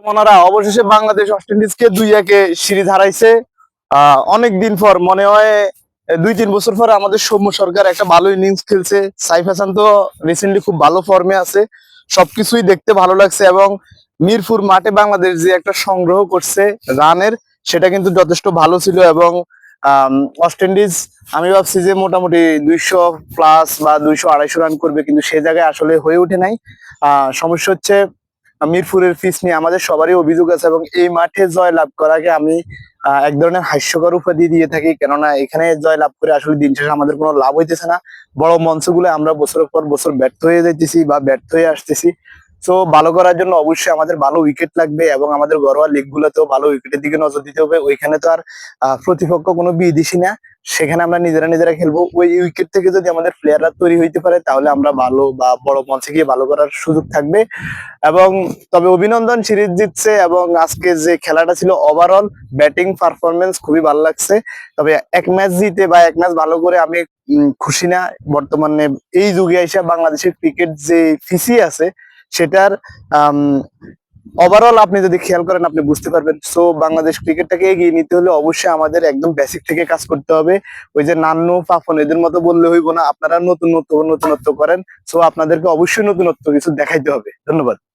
ওনারা অবশেষে Bangladesh West ইন্ডিজকে 2-1 series হারাইছে। অনেক দিন পর মনে হয় 2-3 বছর পরে আমাদের সৌম্য সরকার একটা ভালো ইনিংস খেলছে। সাইফ হাসান তো রিসেন্টলি খুব ভালো ফর্মে আছে। সবকিছুই দেখতে ভালো লাগছে এবং মিরপুর মাঠে বাংলাদেশ যে একটা সংগ্রহ করছে রানের, সেটা কিন্তু যথেষ্ট ভালো ছিল। এবং ওয়েস্ট ইন্ডিজ আমি ভাবছি যে মোটামুটি 200+ বা 200-250 রান করবে, কিন্তু সে জায়গায় আসলে হয়ে ওঠে নাই। সমস্যা হচ্ছে মিরপুরের পিচ নিয়ে আমাদের সবারই অভিযোগ আছে, এবং এই মাঠে জয় লাভ করাকে আমি এক ধরনের হাস্যকর উপাধি দিয়ে থাকি। কেননা এখানে জয় লাভ করে আসলে দিন শেষে আমাদের কোনো লাভ হইতেছে না। বড় মঞ্চগুলো আমরা বছরের পর বছর ব্যর্থ হয়ে যাইতেছি বা ব্যর্থ হয়ে আসতেছি। তো ভালো করার জন্য অবশ্যই আমাদের ভালো উইকেট লাগবে, এবং আমাদের ঘরোয়া লিগ গুলোতেও ভালো উইকেটের দিকে নজর দিতে হবে। ওইখানে তো আর প্রতিপক্ষ কোনো বিদেশি না, সেখানে আমরা নিজেরা নিজেরা খেলবো। ওই উইকেট থেকে যদি আমাদের প্লেয়াররা তৈরি হইতে পারে, তাহলে আমরা ভালো বা বড় মঞ্চে গিয়ে ভালো করার সুযোগ থাকবে। এবং তবে অভিনন্দন, সিরিজ জিতছে। এবং আজকে যে খেলাটা ছিল ওভারঅল ব্যাটিং পারফরমেন্স খুবই ভালো লাগছে। তবে এক ম্যাচ জিতে বা এক ম্যাচ ভালো করে আমি খুশি না। বর্তমানে এই যুগে এসে বাংলাদেশের ক্রিকেট যে পিছিয়ে আছে সেটার ওভারঅল আপনি যদি খেয়াল করেন আপনি বুঝতে পারবেন। সো বাংলাদেশ ক্রিকেটটাকে এগিয়ে নিতে হলে অবশ্যই আমাদের একদম বেসিক থেকে কাজ করতে হবে। ওই যে নান্নু পাপন এদের মতো বললে হইব না, আপনারা নতুনত্ব নতুনত্ব করেন। সো আপনাদেরকে অবশ্যই নতুনত্ব কিছু দেখাইতে হবে। ধন্যবাদ।